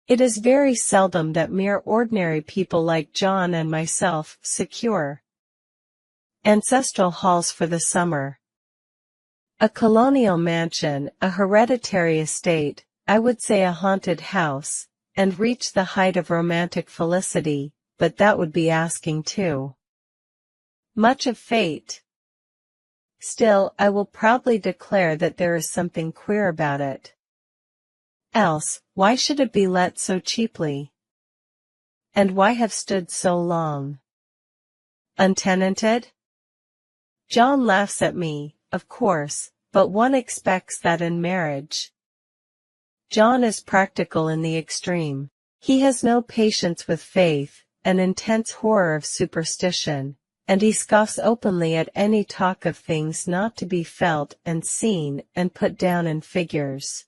It is very seldom that mere ordinary people like John and myself secure ancestral halls for the summer. A colonial mansion, a hereditary estate, I would say a haunted house, and reach the height of romantic felicity, but that would be asking too much of fate. Still, I will proudly declare that there is something queer about it. Else, why should it be let so cheaply? And why have stood so long untenanted? John laughs at me, of course, but one expects that in marriage. John is practical in the extreme. He has no patience with faith, an intense horror of superstition, and he scoffs openly at any talk of things not to be felt and seen and put down in figures.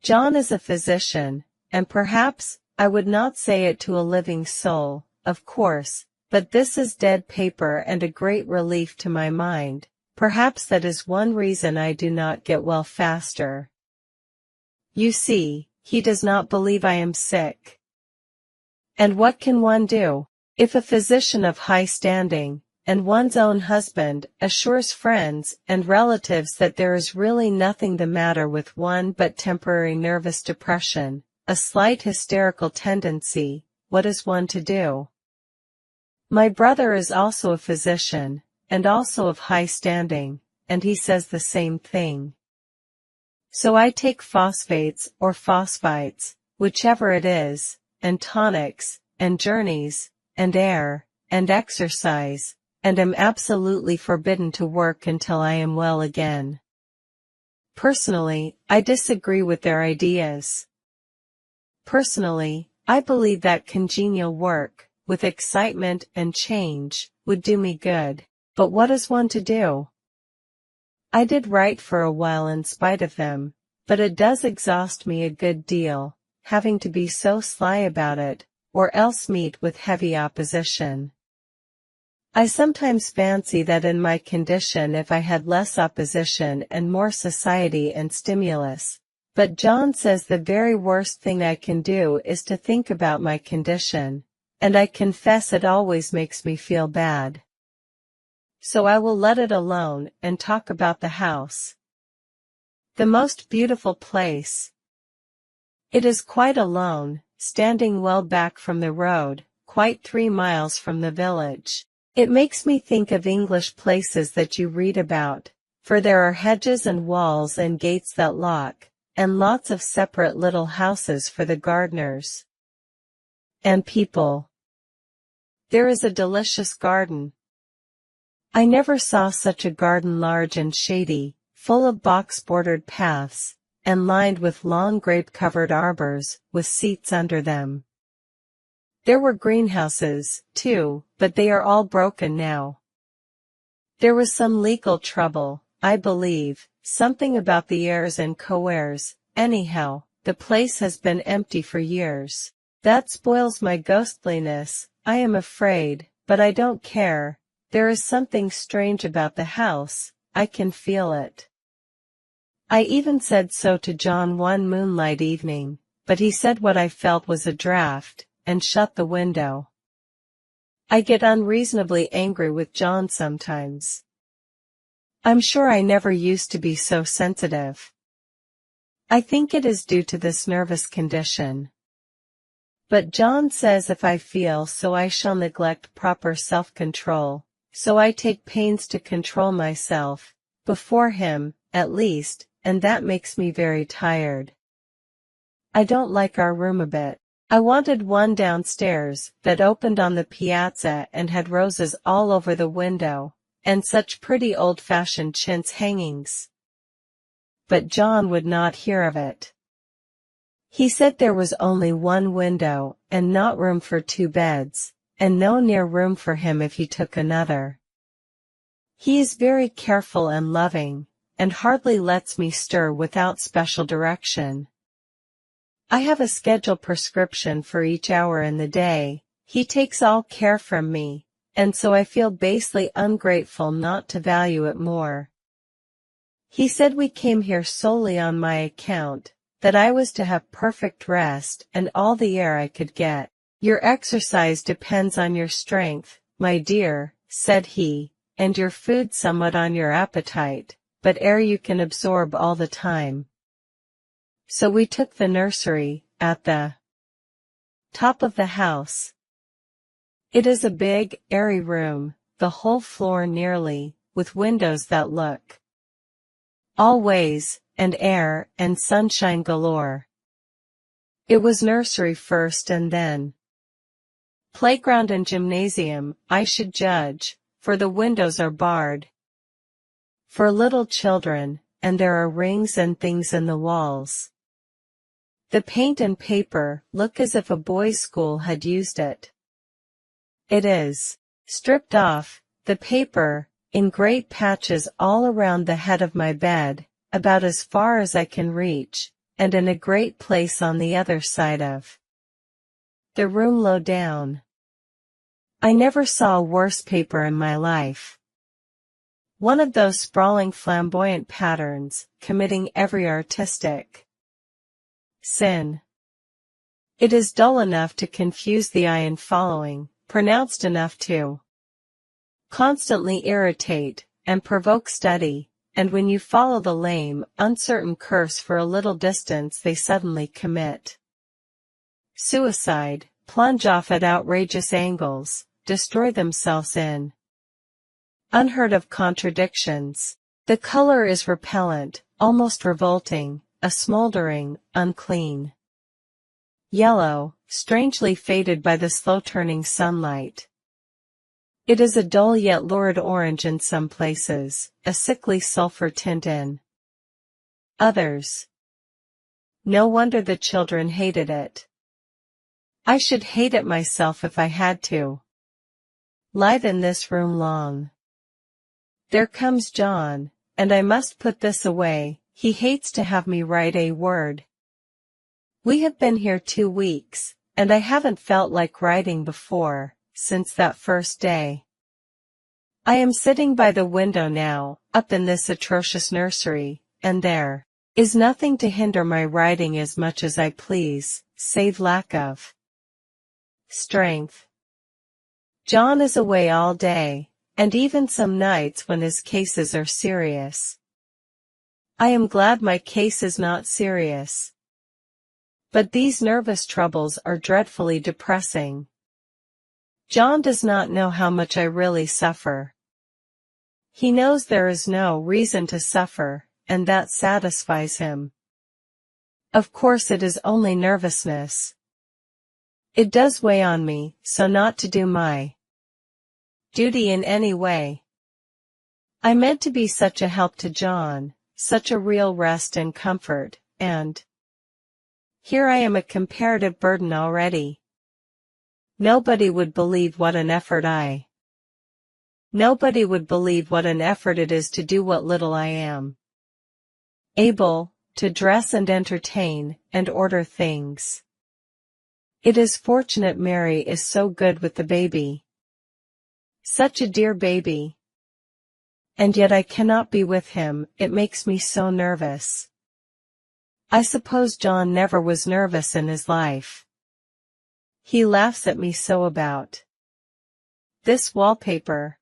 John is a physician, and perhaps I would not say it to a living soul, of course, but this is dead paper and a great relief to my mind. Perhaps that is one reason I do not get well faster. You see, he does not believe I am sick. And what can one do? If a physician of high standing, and one's own husband, assures friends and relatives that there is really nothing the matter with one but temporary nervous depression, a slight hysterical tendency, what is one to do? My brother is also a physician, and also of high standing, and he says the same thing. So I take phosphates or phosphites, whichever it is, and tonics, and journeys, and air, and exercise, and am absolutely forbidden to work until I am well again. Personally, I disagree with their ideas. Personally, I believe that congenial work, with excitement and change, would do me good. But what is one to do? I did write for a while in spite of them, but it does exhaust me a good deal, having to be so sly about it, or else meet with heavy opposition. I sometimes fancy that in my condition if I had less opposition and more society and stimulus, but John says the very worst thing I can do is to think about my condition, and I confess it always makes me feel bad. So I will let it alone and talk about the house. The most beautiful place. It is quite alone, standing well back from the road, quite 3 miles from the village. It makes me think of English places that you read about, for there are hedges and walls and gates that lock, and lots of separate little houses for the gardeners. And people. There is a delicious garden. I never saw such a garden, large and shady, full of box-bordered paths, and lined with long grape-covered arbors, with seats under them. There were greenhouses, too, but they are all broken now. There was some legal trouble, I believe, something about the heirs and co-heirs. Anyhow, the place has been empty for years. That spoils my ghostliness, I am afraid, but I don't care. There is something strange about the house, I can feel it. I even said so to John one moonlight evening, but he said what I felt was a draught, and shut the window. I get unreasonably angry with John sometimes. I'm sure I never used to be so sensitive. I think it is due to this nervous condition. But John says if I feel so I shall neglect proper self-control. So I take pains to control myself, before him, at least, and that makes me very tired. I don't like our room a bit. I wanted one downstairs, that opened on the piazza and had roses all over the window, and such pretty old-fashioned chintz hangings. But John would not hear of it. He said there was only one window, and not room for 2 beds. And no near room for him if he took another. He is very careful and loving, and hardly lets me stir without special direction. I have a scheduled prescription for each hour in the day. He takes all care from me, and so I feel basely ungrateful not to value it more. He said we came here solely on my account, that I was to have perfect rest and all the air I could get. Your exercise depends on your strength, my dear, said he, and your food somewhat on your appetite, but air you can absorb all the time. So we took the nursery, at the top of the house. It is a big, airy room, the whole floor nearly, with windows that look all ways, and air and sunshine galore. It was nursery first and then playground and gymnasium, I should judge, for the windows are barred for little children, and there are rings and things in the walls. The paint and paper look as if a boys' school had used it. It is stripped off, the paper, in great patches all around the head of my bed, about as far as I can reach, and in a great place on the other side of the room low down. I never saw a worse paper in my life. One of those sprawling flamboyant patterns, committing every artistic sin. It is dull enough to confuse the eye in following, pronounced enough to constantly irritate, and provoke study, and when you follow the lame, uncertain curse for a little distance they suddenly commit suicide, plunge off at outrageous angles, destroy themselves in unheard of contradictions. The color is repellent, almost revolting, a smoldering, unclean yellow, strangely faded by the slow-turning sunlight. It is a dull yet lurid orange in some places, a sickly sulphur tint in others. No wonder the children hated it. I should hate it myself if I had to live in this room long. There comes John, and I must put this away, he hates to have me write a word. We have been here 2 weeks, and I haven't felt like writing before, since that first day. I am sitting by the window now, up in this atrocious nursery, and there is nothing to hinder my writing as much as I please, save lack of strength. John is away all day, and even some nights when his cases are serious. I am glad my case is not serious. But these nervous troubles are dreadfully depressing. John does not know how much I really suffer. He knows there is no reason to suffer, and that satisfies him. Of course it is only nervousness. It does weigh on me, so not to do my duty in any way. I meant to be such a help to John, such a real rest and comfort, and here I am a comparative burden already. Nobody would believe what an effort Nobody would believe what an effort it is to do what little I am able, to dress and entertain, and order things. It is fortunate Mary is so good with the baby. Such a dear baby. And yet I cannot be with him, it makes me so nervous. I suppose John never was nervous in his life. He laughs at me so about this wallpaper.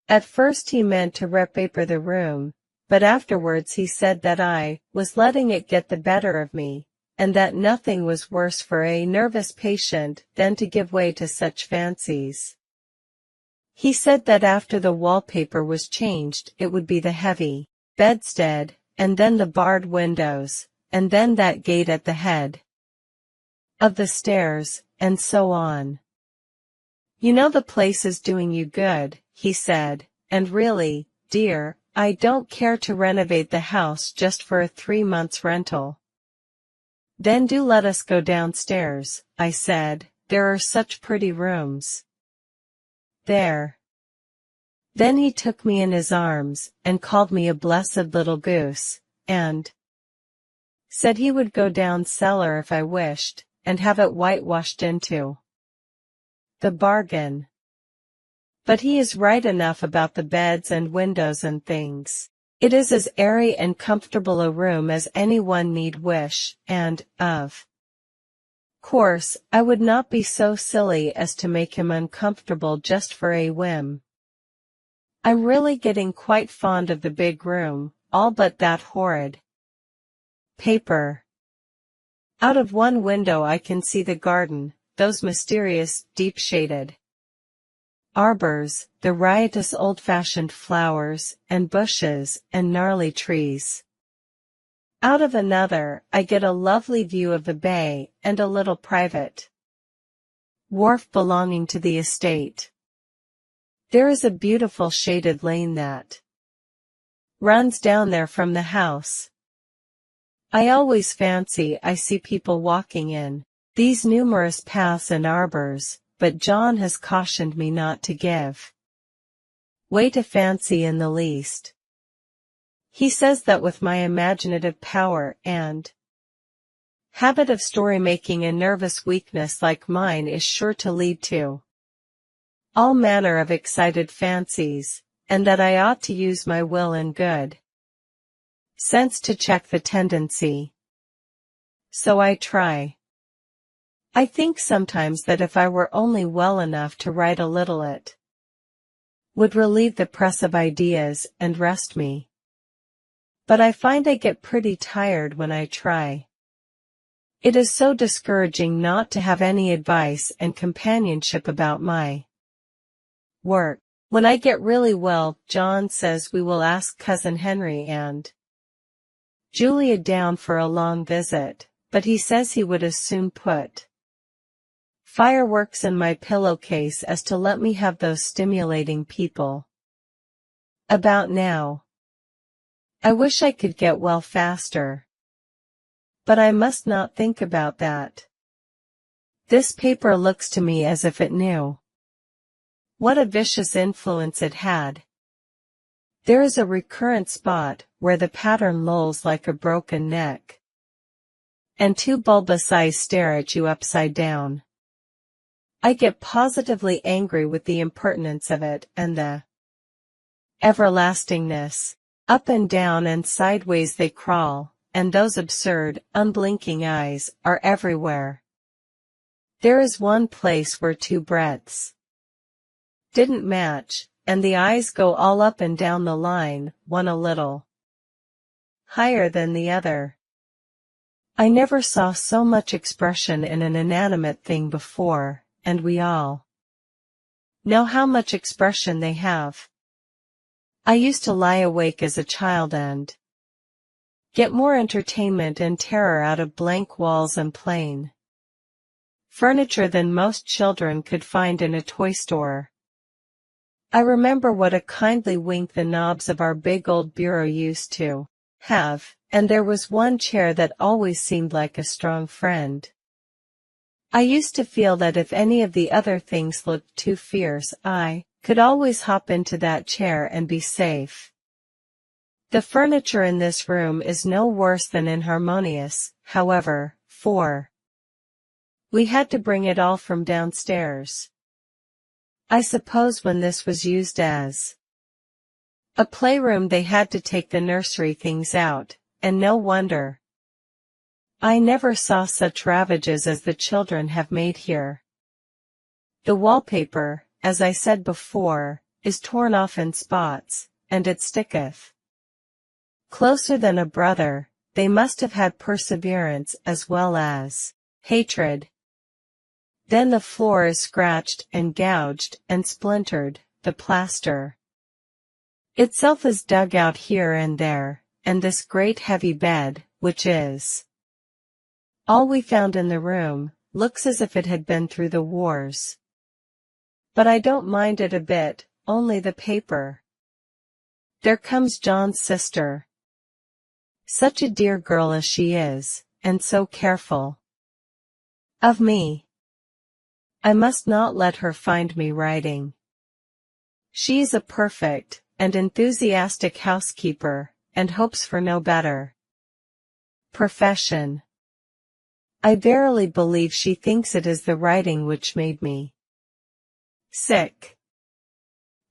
At first he meant to repaper the room, but afterwards he said that I was letting it get the better of me, and that nothing was worse for a nervous patient than to give way to such fancies. He said that after the wallpaper was changed it would be the heavy bedstead, and then the barred windows, and then that gate at the head of the stairs, and so on. You know the place is doing you good, he said, and really, dear, I don't care to renovate the house just for a 3 months' rental. Then do let us go downstairs, I said, there are such pretty rooms there. Then he took me in his arms, and called me a blessed little goose, and said he would go down cellar if I wished, and have it whitewashed into the bargain. But he is right enough about the beds and windows and things. It is as airy and comfortable a room as anyone need wish, and, of course, I would not be so silly as to make him uncomfortable just for a whim. I'm really getting quite fond of the big room, all but that horrid paper. Out of one window I can see the garden, those mysterious, deep-shaded arbors, the riotous old-fashioned flowers, and bushes, and gnarly trees. Out of another, I get a lovely view of the bay, and a little private wharf belonging to the estate. There is a beautiful shaded lane that runs down there from the house. I always fancy I see people walking in these numerous paths and arbors, but John has cautioned me not to give way to fancy in the least. He says that with my imaginative power and habit of story-making, a nervous weakness like mine is sure to lead to all manner of excited fancies, and that I ought to use my will and good sense to check the tendency. So I try. I think sometimes that if I were only well enough to write a little, it would relieve the press of ideas and rest me. But I find I get pretty tired when I try. It is so discouraging not to have any advice and companionship about my work. When I get really well, John says we will ask Cousin Henry and Julia down for a long visit, but he says he would as soon put fireworks in my pillowcase as to let me have those stimulating people about now. I wish I could get well faster. But I must not think about that. This paper looks to me as if it knew what a vicious influence it had. There is a recurrent spot where the pattern lolls like a broken neck, and two bulbous eyes stare at you upside down. I get positively angry with the impertinence of it and the everlastingness. Up and down and sideways they crawl, and those absurd, unblinking eyes are everywhere. There is one place where two breadths didn't match, and the eyes go all up and down the line, one a little higher than the other. I never saw so much expression in an inanimate thing before, and we all know how much expression they have. I used to lie awake as a child and get more entertainment and terror out of blank walls and plain furniture than most children could find in a toy store. I remember what a kindly wink the knobs of our big old bureau used to have, and there was one chair that always seemed like a strong friend. I used to feel that if any of the other things looked too fierce, I could always hop into that chair and be safe. The furniture in this room is no worse than inharmonious, however, for we had to bring it all from downstairs. I suppose when this was used as a playroom they had to take the nursery things out, and no wonder. I never saw such ravages as the children have made here. The wallpaper, as I said before, is torn off in spots, and it sticketh closer than a brother. They must have had perseverance as well as hatred. Then the floor is scratched and gouged and splintered, the plaster itself is dug out here and there, and this great heavy bed, which is all we found in the room, looks as if it had been through the wars. But I don't mind it a bit, only the paper. There comes John's sister. Such a dear girl as she is, and so careful of me. I must not let her find me writing. She is a perfect and enthusiastic housekeeper, and hopes for no better profession. I verily believe she thinks it is the writing which made me sick.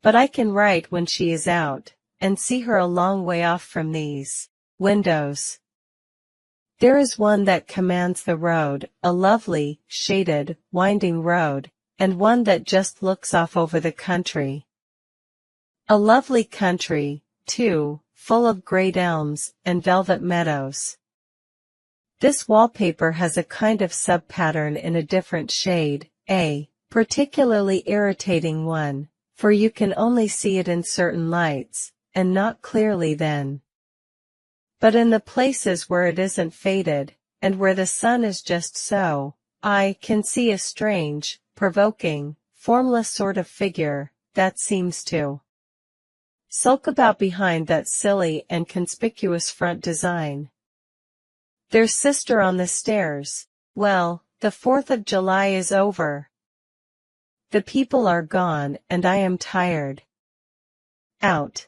But I can write when she is out, and see her a long way off from these windows. There is one that commands the road, a lovely, shaded, winding road, and one that just looks off over the country. A lovely country, too, full of great elms and velvet meadows. This wallpaper has a kind of sub-pattern in a different shade, a particularly irritating one, for you can only see it in certain lights, and not clearly then. But in the places where it isn't faded, and where the sun is just so, I can see a strange, provoking, formless sort of figure, that seems to sulk about behind that silly and conspicuous front design. There's Sister on the stairs. Well, the 4th of July is over. The people are gone, and I am tired out.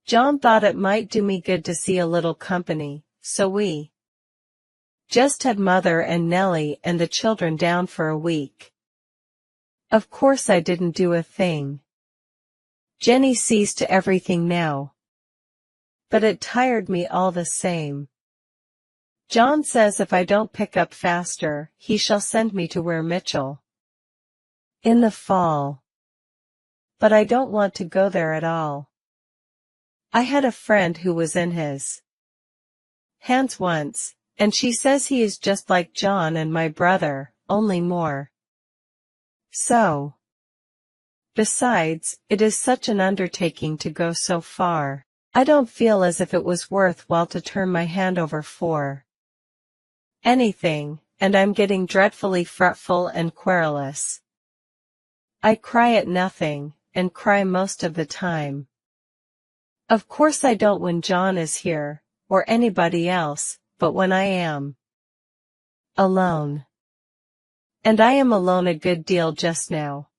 John thought it might do me good to see a little company, so we just had Mother and Nellie and the children down for a week. Of course I didn't do a thing. Jenny sees to everything now. But it tired me all the same. John says if I don't pick up faster, he shall send me to where Mitchell in the fall. But I don't want to go there at all. I had a friend who was in his hands once, and she says he is just like John and my brother, only more so. Besides, it is such an undertaking to go so far. I don't feel as if it was worth while to turn my hand over for anything, and I'm getting dreadfully fretful and querulous. I cry at nothing, and cry most of the time. Of course I don't when John is here, or anybody else, but when I am alone. And I am alone a good deal just now.